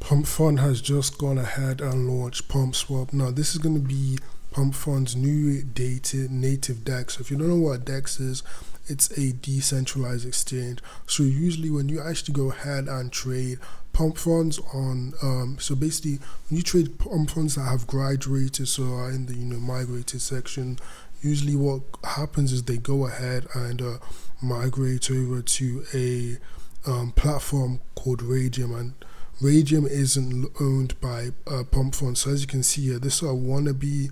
Pump Fund has just gone ahead and launched PumpSwap. Now, this is going to be Pump Fund's new native DEX. So if you don't know what DEX is, it's a decentralized exchange. So usually when you actually go ahead and trade pump funds on, so basically when you trade pump funds that have graduated, so are in the migrated section, usually what happens is they go ahead and migrate over to a platform called Raydium, and Raydium isn't owned by pump funds. So as you can see here, this wannabe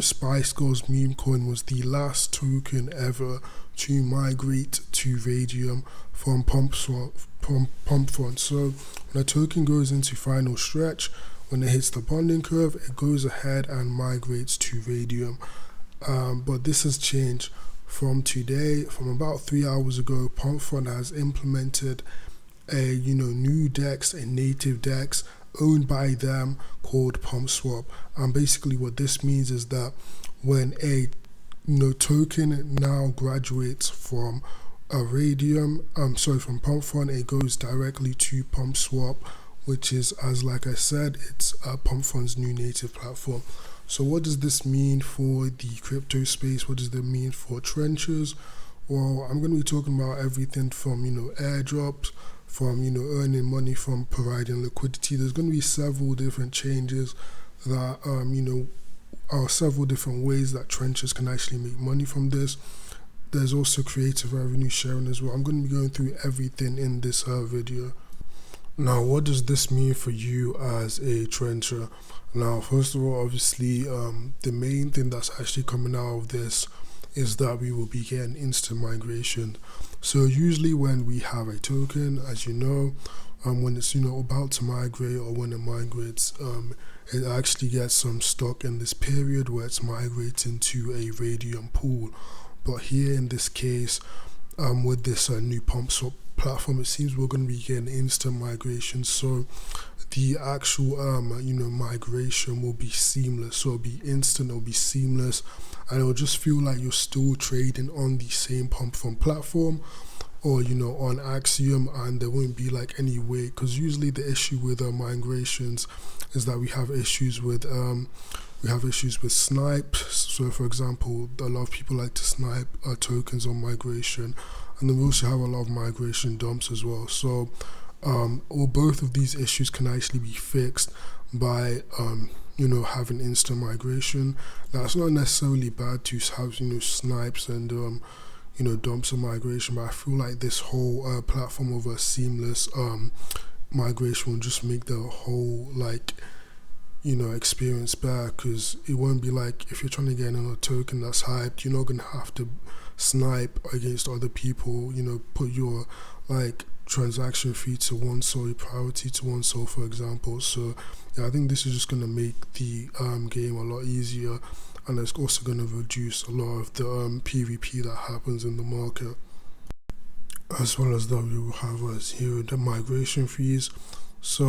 Spice Girls memecoin was the last token ever to migrate to Raydium from PumpSwap, pump fund. So when a token goes into final stretch, when it hits the bonding curve, it goes ahead and migrates to Raydium. But this has changed from today. From about 3 hours ago, Pump Fund has implemented a new DEX, a native DEX owned by them called PumpSwap. And basically what this means is that when a token now graduates from a Raydium, from Pump Fund, it goes directly to PumpSwap, which is, as like I said, it's Pump Fund's new native platform. So what does this mean for the crypto space? What does that mean for trenches? Well, I'm going to be talking about everything from airdrops, from earning money from providing liquidity. There's going to be several different changes that are several different ways that trenches can actually make money from this. There's also creative revenue sharing as well. I'm going to be going through everything in this video. Now, what does this mean for you as a trencher? Now, first of all, obviously, the main thing that's actually coming out of this is that we will be getting instant migration. So usually when we have a token, as you know, when it's about to migrate or when it migrates, it actually gets some stock in this period where it's migrating to a Raydium pool. But here in this case, with this new PumpSwap platform, it seems we're going to be getting instant migration. So the actual migration will be seamless. So it'll be instant, it'll be seamless, and it'll just feel like you're still trading on the same Pump Fund platform or on Axiom, and there won't be like any way, because usually the issue with migrations is that we have issues with snipes. So for example, a lot of people like to snipe tokens on migration, and then we also have a lot of migration dumps as well. So both of these issues can actually be fixed by having instant migration. Now, it's not necessarily bad to have snipes and dumps of migration, but I feel like this whole platform of a seamless migration will just make the whole experience better, because it won't be like if you're trying to get in a token that's hyped, you're not gonna have to snipe against other people, put your transaction fee to one soul, your priority to one soul, for example. So yeah, I think this is just going to make the game a lot easier, and it's also going to reduce a lot of the PvP that happens in the market, as well as that we will have here the migration fees. So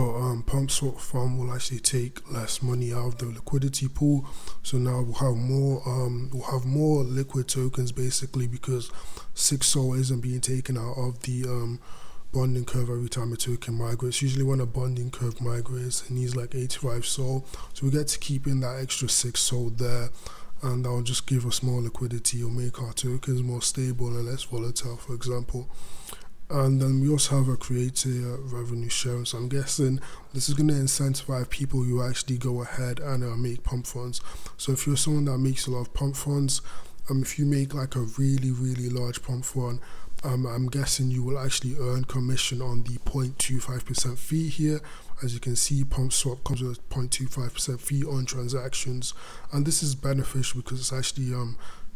PumpSwap Fund will actually take less money out of the liquidity pool. So now we'll have more liquid tokens, basically, because 6 SOL isn't being taken out of the bonding curve every time a token migrates. Usually when a bonding curve migrates, it needs like 85 SOL. So we get to keep in that extra 6 SOL there, and that will just give us more liquidity or make our tokens more stable and less volatile, for example. And then we also have a creative revenue sharing. So I'm guessing this is going to incentivize people who actually go ahead and make pump funds. So if you're someone that makes a lot of pump funds, if you make like a really, really large pump fund, I'm guessing you will actually earn commission on the 0.25% fee here. As you can see, PumpSwap comes with a 0.25% fee on transactions, and this is beneficial because it's actually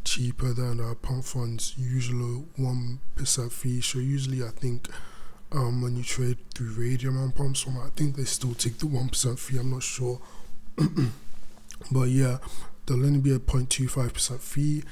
cheaper than Pump Fund's usual 1% fee. So usually I think when you trade through Raydium on PumpSwap, I think they still take the 1% fee, I'm not sure. But yeah, there'll only be a 0.25% fee,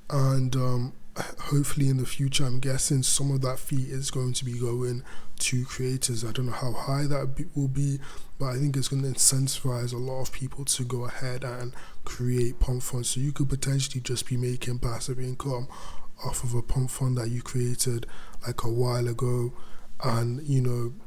and hopefully in the future, I'm guessing some of that fee is going to be going to creators. I don't know how high that will be, but I think it's going to incentivize a lot of people to go ahead and create pump funds. So you could potentially just be making passive income off of a pump fund that you created like a while ago, and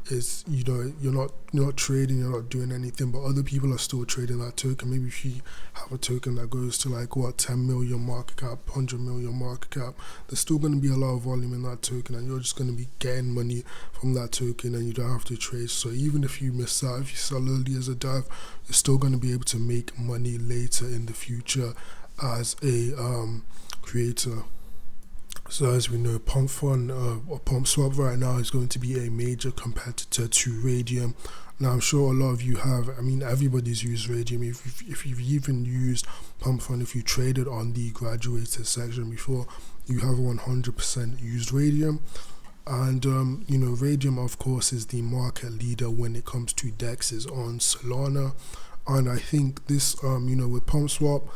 it's you're not trading, you're not doing anything, but other people are still trading that token. Maybe if you have a token that goes to like 10 million market cap, 100 million market cap, there's still going to be a lot of volume in that token, and you're just going to be getting money from that token, and you don't have to trade. So even if you miss out, if you sell early as a dev, you're still going to be able to make money later in the future as a creator. So as we know, PumpSwap right now is going to be a major competitor to Raydium. Now I'm sure a lot of you have, everybody's used Raydium. If you've even used PumpFund, if you traded on the graduated section before, you have 100% used Raydium. And Raydium of course is the market leader when it comes to DEXs on Solana. And I think this with PumpSwap,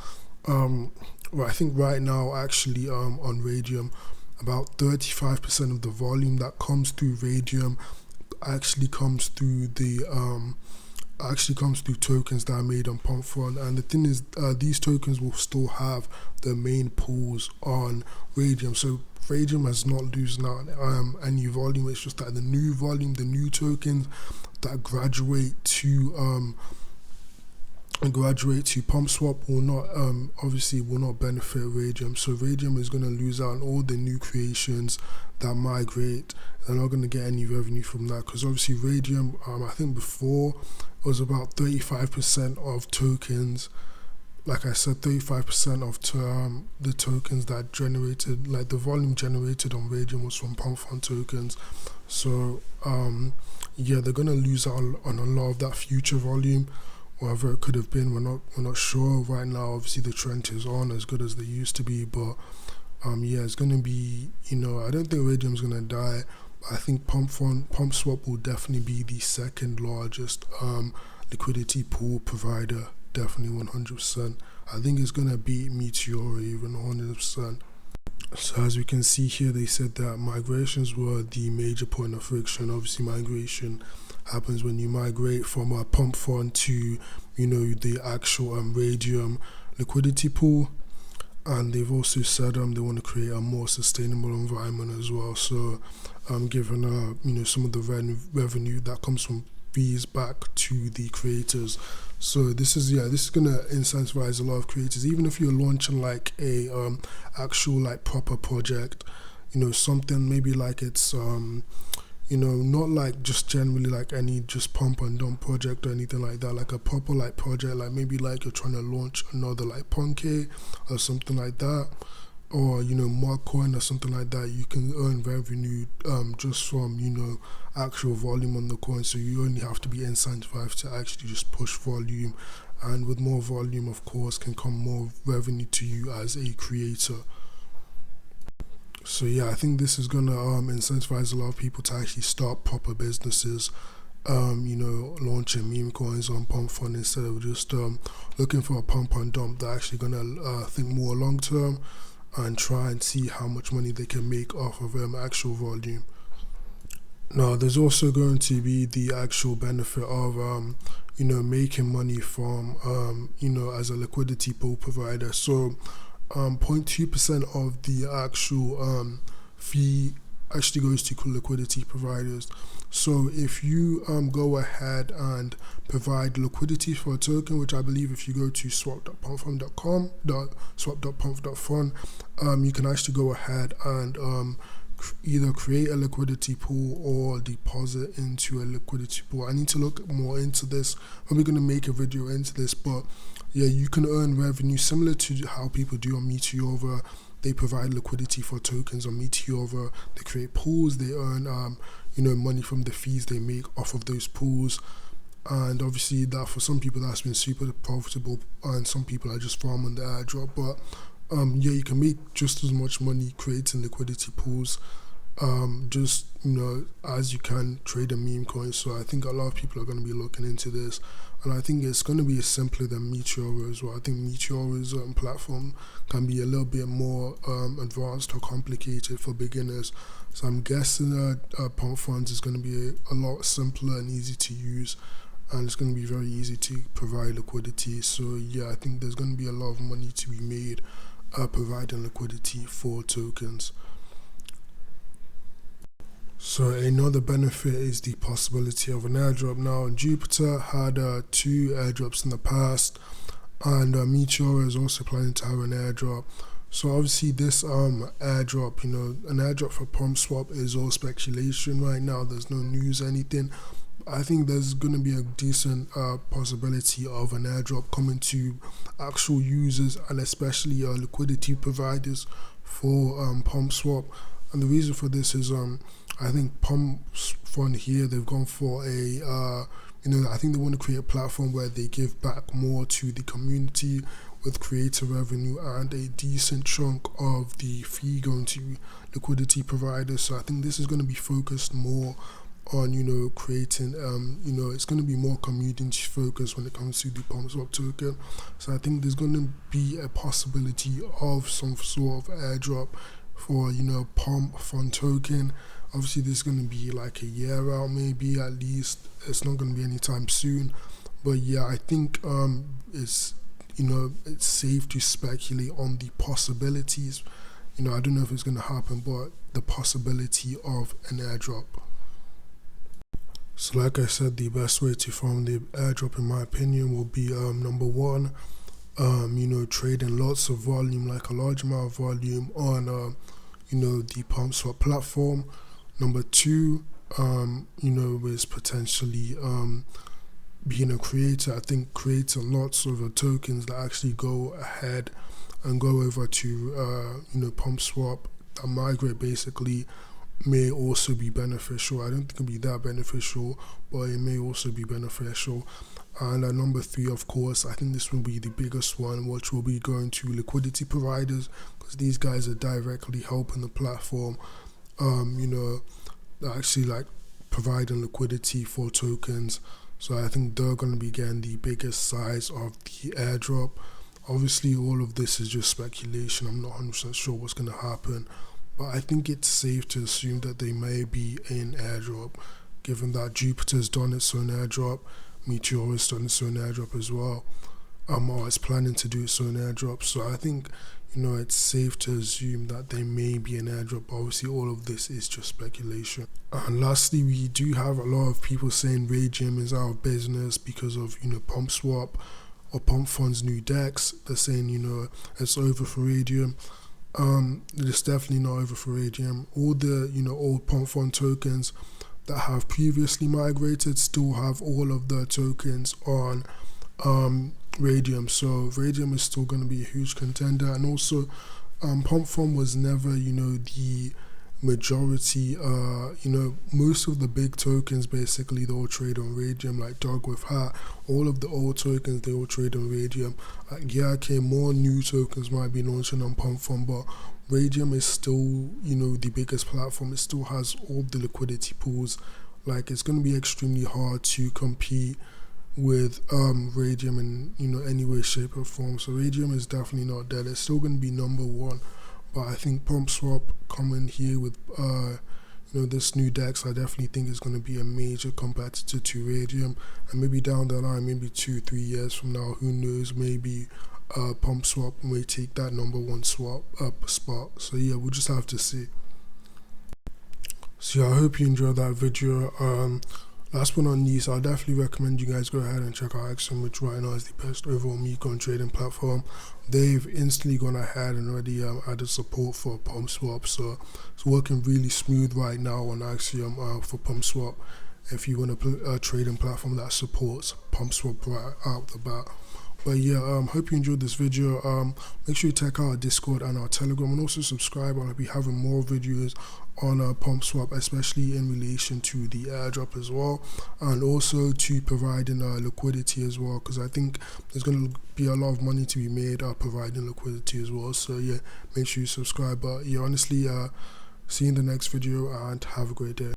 I think right now actually on Raydium, about 35% of the volume that comes through Raydium actually comes through tokens that are made on PumpFund. And the thing is, these tokens will still have the main pools on Raydium. So Raydium has not losing out any volume. It's just that the new volume, the new tokens that graduate to PumpSwap will not benefit Raydium. So Raydium is going to lose out on all the new creations that migrate. They're not going to get any revenue from that, because obviously Raydium, I think before it was about 35% of tokens. Like I said, 35% of the tokens that generated, like the volume generated on Raydium, was from PumpFund tokens. So they're going to lose out on a lot of that future volume. Whatever it could have been, we're not sure right now. Obviously the trend is on as good as they used to be, but it's going to be, I don't think Raydium's going to die. I think PumpSwap will definitely be the second largest liquidity pool provider, definitely 100%. I think it's going to beat Meteor even 100%. So as we can see here, they said that migrations were the major point of friction. Obviously migration happens when you migrate from a PumpFund to the actual Raydium liquidity pool. And they've also said they want to create a more sustainable environment as well. So given some of the revenue that comes from fees back to the creators. So this is gonna incentivize a lot of creators, even if you're launching like a actual like proper project, something maybe like it's not like just generally like any just pump and dump project or anything like that, like a proper like project, like maybe like you're trying to launch another like Ponke or something like that, or memecoin or something like that. You can earn revenue just from actual volume on the coin. So you only have to be incentivized to actually just push volume, and with more volume of course can come more revenue to you as a creator. So I think this is gonna incentivize a lot of people to actually start proper businesses, launching meme coins on PumpFund instead of just looking for a pump and dump. They're actually gonna think more long term and try and see how much money they can make off of actual volume. Now there's also going to be the actual benefit of making money from as a liquidity pool provider. So 0.2% of the actual fee actually goes to liquidity providers. So if you go ahead and provide liquidity for a token, which I believe if you go to swap.pump.fund, you can actually go ahead and either create a liquidity pool or deposit into a liquidity pool. I need to look more into this. I'm going to make a video into this, but you can earn revenue similar to how people do on Meteor. They provide liquidity for tokens on Meteor. They create pools. They earn money from the fees they make off of those pools. And obviously that for some people that's been super profitable, and some people are just farming the airdrop. But you can make just as much money creating liquidity pools as you can trade a meme coin. So I think a lot of people are going to be looking into this, and I think it's going to be simpler than Meteor as well. I think Meteor's platform can be a little bit more advanced or complicated for beginners. So I'm guessing that PumpFunds is going to be a lot simpler and easy to use, and it's going to be very easy to provide liquidity. So I think there's going to be a lot of money to be made providing liquidity for tokens. So another benefit is the possibility of an airdrop. Now Jupiter had 2 airdrops in the past, and Meteor is also planning to have an airdrop. So obviously this airdrop, an airdrop for PumpSwap is all speculation right now. There's no news or anything. I think there's going to be a decent possibility of an airdrop coming to actual users, and especially liquidity providers for PumpSwap. And the reason for this is I think PumpSwap here, they've gone for a I think they want to create a platform where they give back more to the community with creator revenue and a decent chunk of the fee going to liquidity providers. So I think this is going to be focused more on creating it's going to be more community focused when it comes to the PumpSwap token. So I think there's going to be a possibility of some sort of airdrop for Pump Fund token. Obviously this is going to be like a year out, maybe at least. It's not going to be anytime soon, but yeah, I think it's it's safe to speculate on the possibilities. I don't know if it's going to happen, but the possibility of an airdrop. So like I said, the best way to farm the airdrop in my opinion will be number one, trading lots of volume, like a large amount of volume on the PumpSwap platform. Number two, is potentially being a creator. I think creating lots of tokens that actually go ahead and go over to PumpSwap that migrate basically may also be beneficial. I don't think it'll be that beneficial, but it may also be beneficial. And number three, of course, I think this will be the biggest one, which will be going to liquidity providers, because these guys are directly helping the platform, actually like providing liquidity for tokens. So I think they're going to be getting the biggest size of the airdrop. Obviously, all of this is just speculation. I'm not 100% sure what's going to happen, but I think it's safe to assume that they may be in airdrop, given that Jupiter's done its own airdrop, Meteor has done its own airdrop as well, or it's planning to do its own airdrop. So I think it's safe to assume that they may be an airdrop. Obviously, all of this is just speculation. And lastly, we do have a lot of people saying Raydium is out of business because of PumpSwap or Pump Fund's new DEX. They're saying it's over for Raydium. It's definitely not over for Raydium. All the old Pump Fund tokens that have previously migrated still have all of the tokens on Raydium. So Raydium is still going to be a huge contender. And also Pump Fund was never the majority. Most of the big tokens basically they all trade on Raydium, like Dog with Hat. All of the old tokens they all trade on Raydium. More new tokens might be launching on Pump Fund, but Raydium is still the biggest platform. It still has all the liquidity pools. Like, it's going to be extremely hard to compete with Raydium in any way, shape or form. So Raydium is definitely not dead. It's still going to be number one. But I think PumpSwap coming here with this new DEX, I definitely think is going to be a major competitor to Raydium. And maybe down the line, maybe 2-3 years from now, who knows, maybe PumpSwap may take that number one swap up spot. So yeah, we'll just have to see. So yeah, I hope you enjoyed that video. Last but not least, I'll definitely recommend you guys go ahead and check out Axiom, which right now is the best overall memecoin trading platform. They've instantly gone ahead and already added support for PumpSwap, so it's working really smooth right now on Axiom for PumpSwap. If you want a trading platform that supports PumpSwap right out the bat. But yeah, hope you enjoyed this video. Make sure you check out our Discord and our Telegram, and also subscribe. I'll be having more videos on PumpSwap, especially in relation to the airdrop as well, and also to providing liquidity as well, because I think there's going to be a lot of money to be made providing liquidity as well. So yeah, make sure you subscribe. But yeah, honestly, see you in the next video and have a great day.